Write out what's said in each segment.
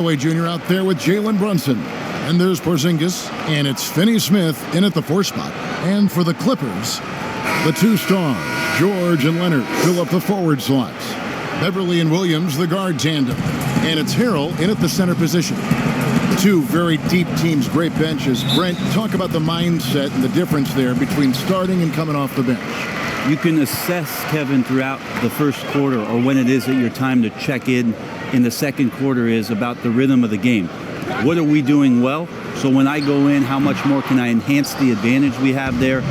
Jr. out there with Jalen Brunson. And there's Porzingis, and it's Finney-Smith in at the 4 spot. And for the Clippers, the 2 stars, George and Leonard, fill up the forward slots. Beverly and Williams, the guard tandem. And it's Harrell in at the center position. 2 very deep teams, great benches. Brent, talk about the mindset and the difference there between starting and coming off the bench. You can assess, Kevin, throughout the first quarter or when it is that your time to check in the second quarter is about the rhythm of the game. What are we doing well? So when I go in, how much more can I enhance the advantage we have there?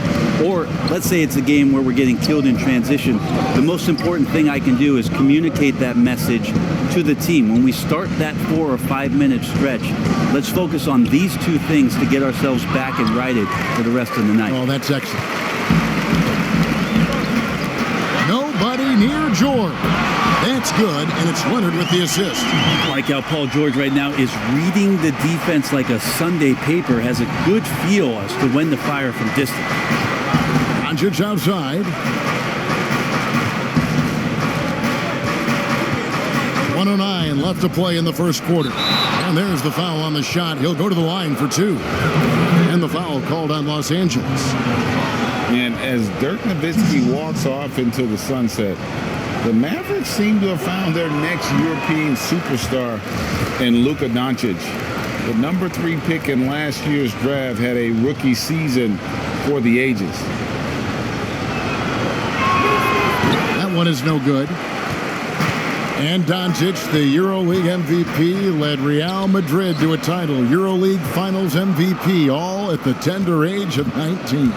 Or let's say it's a game where we're getting killed in transition. The most important thing I can do is communicate that message to the team. When we start that 4 or 5 minute stretch, let's focus on these 2 things to get ourselves back and righted for the rest of the night. Oh, that's excellent. Nobody near George. That's good, and it's Leonard with the assist. I like how Paul George right now is reading the defense like a Sunday paper, has a good feel as to when to fire from distance. Doncic outside. 1:09 left to play in the first quarter. And there's the foul on the shot. He'll go to the line for 2. And the foul called on Los Angeles. And as Dirk Nowitzki walks off into the sunset, the Mavericks seem to have found their next European superstar in Luka Doncic. The number 3 pick in last year's draft had a rookie season for the ages. That one is no good. And Doncic, the EuroLeague MVP, led Real Madrid to a title. EuroLeague Finals MVP, all at the tender age of 19.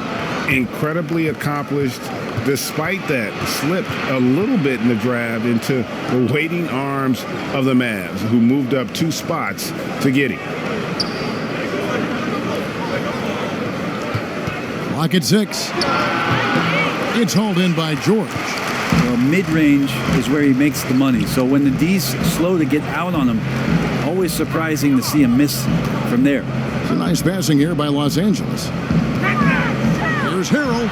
Incredibly accomplished. Despite that, slipped a little bit in the draft into the waiting arms of the Mavs, who moved up 2 spots to get him. Clock at 6. It's hauled in by George. Well, mid-range is where he makes the money. So when the D's slow to get out on him, always surprising to see him miss from there. It's a nice passing here by Los Angeles. Here's Harrell.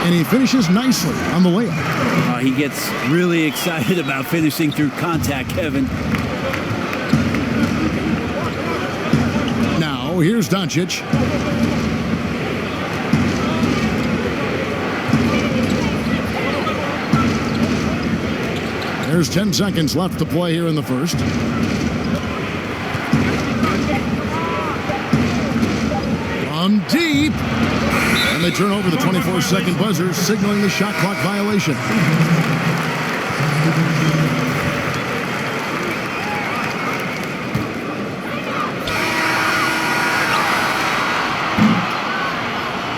And he finishes nicely on the layup. He gets really excited about finishing through contact, Kevin. Now, here's Doncic. There's 10 seconds left to play here in the first. From deep. And they turn over the 24-second buzzer, signaling the shot clock violation.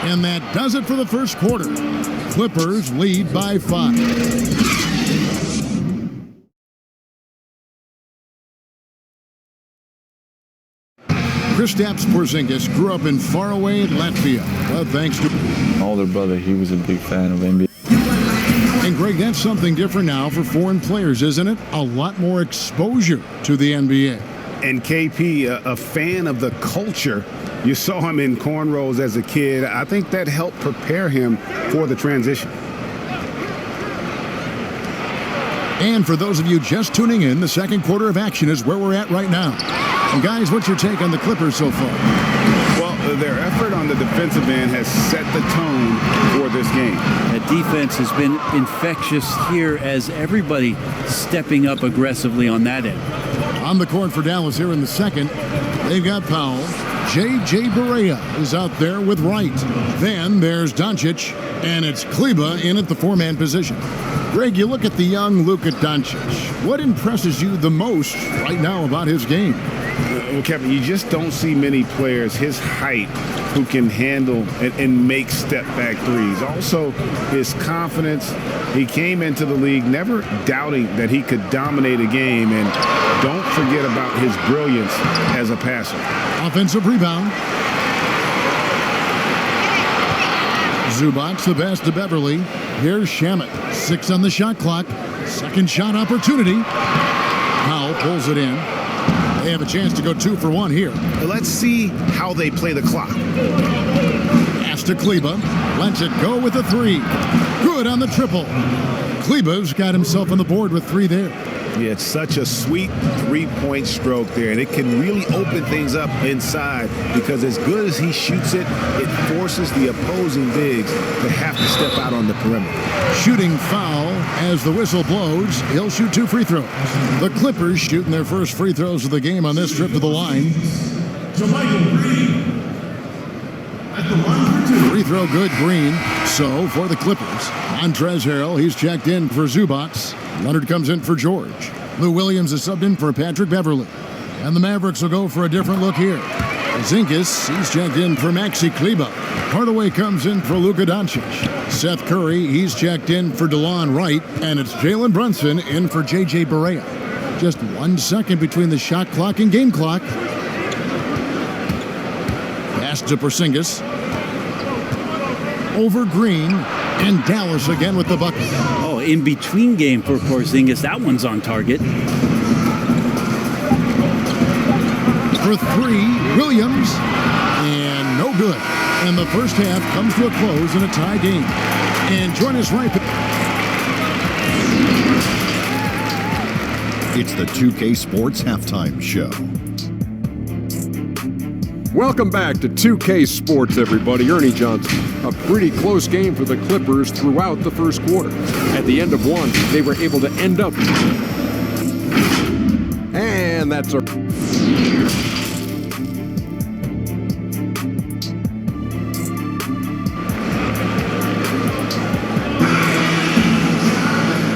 And that does it for the first quarter. Clippers lead by 5. Kristaps Porzingis grew up in faraway Latvia, but thanks to my older brother, he was a big fan of NBA. And Greg, that's something different now for foreign players, isn't it? A lot more exposure to the NBA. And KP, a fan of the culture. You saw him in cornrows as a kid. I think that helped prepare him for the transition. And for those of you just tuning in, the second quarter of action is where we're at right now. And guys, what's your take on the Clippers so far? Well, their effort on the defensive end has set the tone for this game. That defense has been infectious here as everybody stepping up aggressively on that end. On the court for Dallas here in the second, they've got Powell. J.J. Barea is out there with Wright. Then there's Doncic, and it's Kleber in at the 4-man position. Greg, you look at the young Luka Doncic. What impresses you the most right now about his game? Well, Kevin, you just don't see many players his height who can handle and make step-back threes. Also, his confidence. He came into the league never doubting that he could dominate a game. And don't forget about his brilliance as a passer. Offensive rebound. Zubac, the pass to Beverly. Here's Shamet. 6 on the shot clock. Second shot opportunity. Powell pulls it in. They have a chance to go 2 for 1 here. Let's see how they play the clock. Pass to Kleber. Lets it go with a 3. Good on the triple. Kleber's got himself on the board with 3 there. Yeah, it's such a sweet three-point stroke there, and it can really open things up inside because as good as he shoots it, it forces the opposing bigs to have to step out on the perimeter. Shooting foul as the whistle blows. He'll shoot 2 free throws. The Clippers shooting their first free throws of the game on this trip to the line. Free throw good, Green. So for the Clippers, Montrezl Harrell, he's checked in for Zubats. Leonard comes in for George. Lou Williams is subbed in for Patrick Beverly. And the Mavericks will go for a different look here. Zinkas, he's checked in for Maxi Kleba. Hardaway comes in for Luka Doncic. Seth Curry, he's checked in for DeLon Wright. And it's Jalen Brunson in for J.J. Barea. Just 1 second between the shot clock and game clock. Pass to Porzingis. Over Green, and Dallas again with the bucket. Oh, in between game for Porzingis. That one's on target. For 3, Williams, and no good. And the first half comes to a close in a tie game. And join us right back. It's the 2K Sports Halftime Show. Welcome back to 2K Sports, everybody. Ernie Johnson. A pretty close game for the Clippers throughout the first quarter. At the end of one, they were able to end up. And that's our...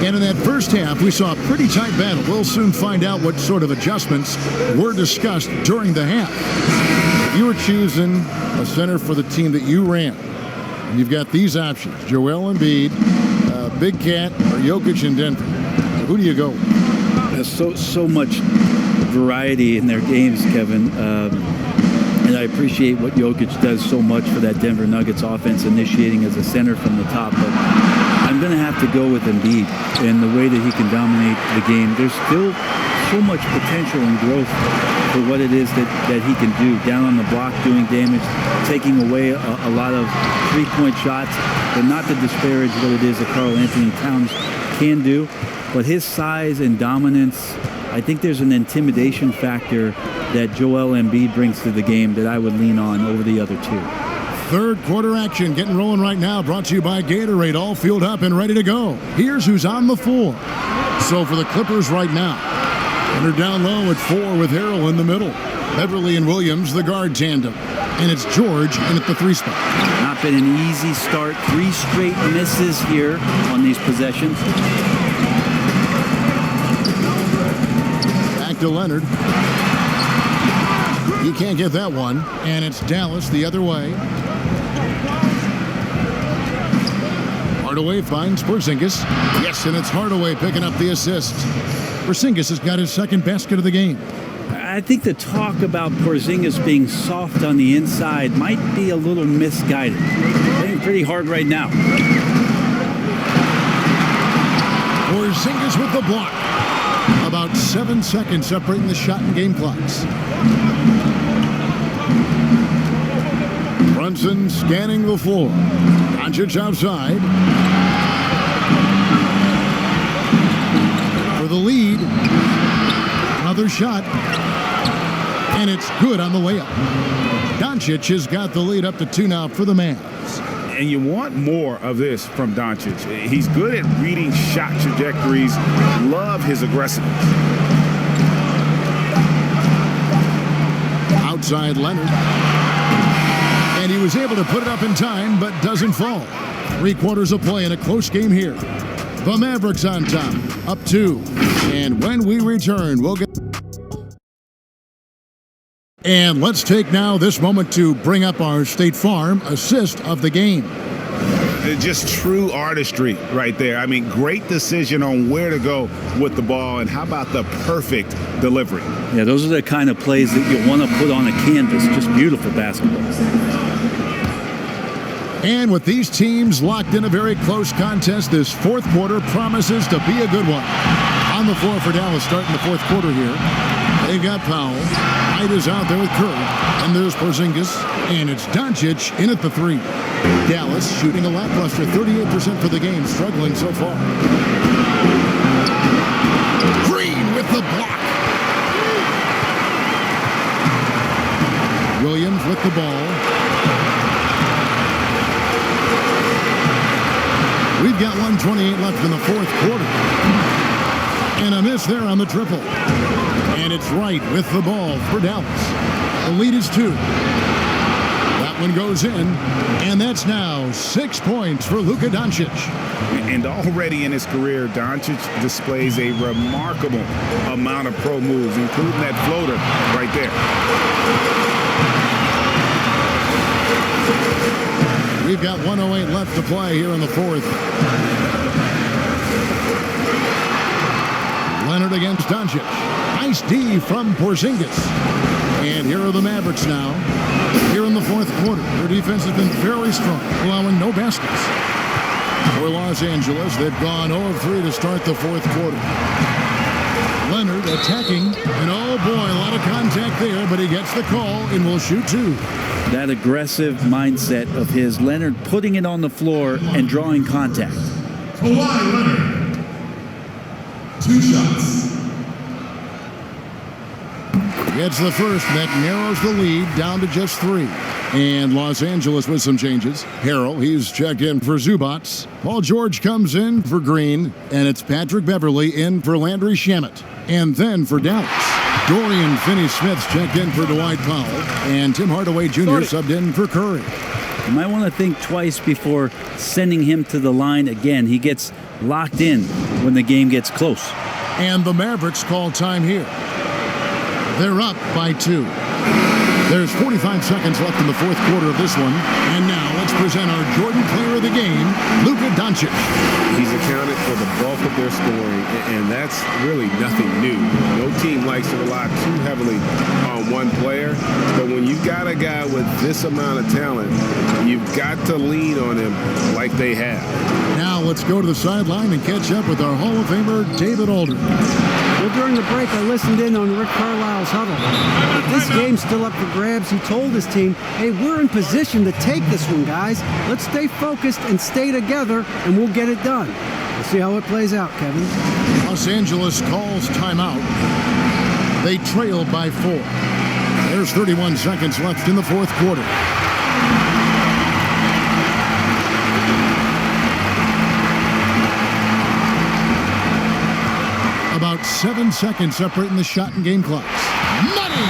And in that first half, we saw a pretty tight battle. We'll soon find out what sort of adjustments were discussed during the half. If you were choosing a center for the team that you ran, and you've got these options, Joel Embiid, Big Cat, or Jokic in Denver, who do you go with? There's so much variety in their games, Kevin. And I appreciate what Jokic does so much for that Denver Nuggets offense, initiating as a center from the top. But I'm going to have to go with Embiid and the way that he can dominate the game. There's still so much potential and growth for what it is that he can do. Down on the block, doing damage, taking away a lot of three-point shots, but not to disparage what it is that Karl Anthony Towns can do. But his size and dominance, I think there's an intimidation factor that Joel Embiid brings to the game that I would lean on over the other two. Third quarter action getting rolling right now, brought to you by Gatorade, all fueled up and ready to go. Here's who's on the floor. So for the Clippers right now, they're down low at 4 with Harrell in the middle. Beverly and Williams, the guard tandem. And it's George in at the 3 spot. Not been an easy start. 3 straight misses here on these possessions. Back to Leonard. He can't get that one. And it's Dallas the other way. Hardaway finds Porzingis. Yes, and it's Hardaway picking up the assist. Porzingis has got his second basket of the game. I think the talk about Porzingis being soft on the inside might be a little misguided. Playing pretty hard right now. Porzingis with the block. About 7 seconds separating the shot and game clocks. Brunson scanning the floor. Doncic outside. For the lead. Another shot. And it's good on the layup. Doncic has got the lead up to 2 now for the Mavs. And you want more of this from Doncic. He's good at reading shot trajectories. Love his aggressiveness. Outside Leonard. And he was able to put it up in time, but doesn't fall. 3 quarters of play in a close game here. The Mavericks on top, up 2. And when we return, we'll get... And let's take now this moment to bring up our State Farm assist of the game. Just true artistry right there. I mean, great decision on where to go with the ball, and how about the perfect delivery? Yeah, those are the kind of plays that you want to put on a canvas. Just beautiful basketball. And with these teams locked in a very close contest, this 4th quarter promises to be a good one. On the floor for Dallas starting the 4th quarter here. They've got Powell. Hyde is out there with Curry. And there's Porzingis. And it's Doncic in at the 3. Dallas shooting a lackluster 38% for the game, struggling so far. Green the block. Williams with the ball. We've got 1:28 left in the fourth quarter. And a miss there on the triple. And it's Wright with the ball for Dallas. The lead is 2. That one goes in, and that's now 6 points for Luka Doncic. And already in his career, Doncic displays a remarkable amount of pro moves, including that floater right there. We've got 1:08 left to play here in the fourth. Leonard against Doncic. Nice D from Porzingis. And here are the Mavericks now. Here in the fourth quarter, their defense has been very strong, allowing no baskets. For Los Angeles, they've gone 0 of 3 to start the fourth quarter. Leonard attacking, and oh boy, a lot of contact there, but he gets the call and will shoot 2. That aggressive mindset of his, Leonard putting it on the floor and drawing contact. Kawhi Leonard, 2 shots. Gets the first, that narrows the lead down to just 3. And Los Angeles with some changes. Harrell, he's checked in for Zubats. Paul George comes in for Green, and it's Patrick Beverley in for Landry Shamet. And then for Dallas, Dorian Finney-Smith's checked in for Dwight Powell, and Tim Hardaway Jr. subbed in for Curry. You might want to think twice before sending him to the line again. He gets locked in when the game gets close. And the Mavericks call time here. They're up by 2. There's 45 seconds left in the fourth quarter of this one. And now let's present our Jordan Player of the Game, Luka Doncic. He's accounted for the bulk of their scoring, and that's really nothing new. No team likes to rely too heavily on one player, but when you've got a guy with this amount of talent, you've got to lean on him like they have. Now let's go to the sideline and catch up with our Hall of Famer, David Aldridge. Well, during the break, I listened in on Rick Carlisle's huddle. If this game's still up for grabs, he told his team, hey, we're in position to take this one, guys. Let's stay focused and stay together, and we'll get it done. We'll see how it plays out, Kevin. Los Angeles calls timeout. They trail by 4. There's 31 seconds left in the fourth quarter. About 7 seconds separating the shot and game clocks. Money!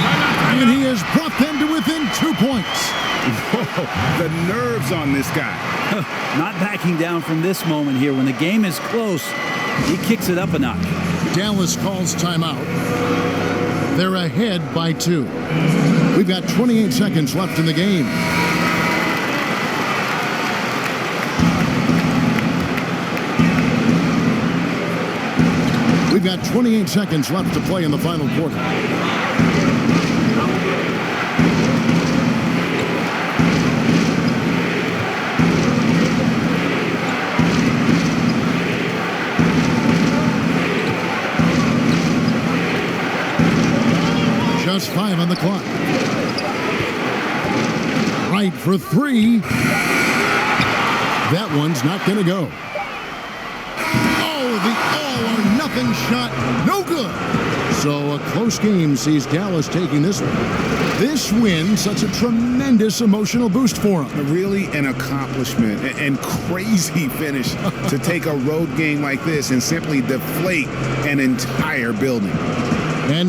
And he has brought them to within 2 points. Whoa, the nerves on this guy. Not backing down from this moment here. When the game is close, he kicks it up a notch. Dallas calls timeout. They're ahead by 2. We've got 28 seconds left in the game. We've got 28 seconds left to play in the final quarter. Just 5 on the clock. Right for 3. That one's not going to go. Oh, the all-or-nothing shot. No good. So a close game sees Dallas taking this one. This win, such a tremendous emotional boost for them. Really an accomplishment and crazy finish to take a road game like this and simply deflate an entire building. And now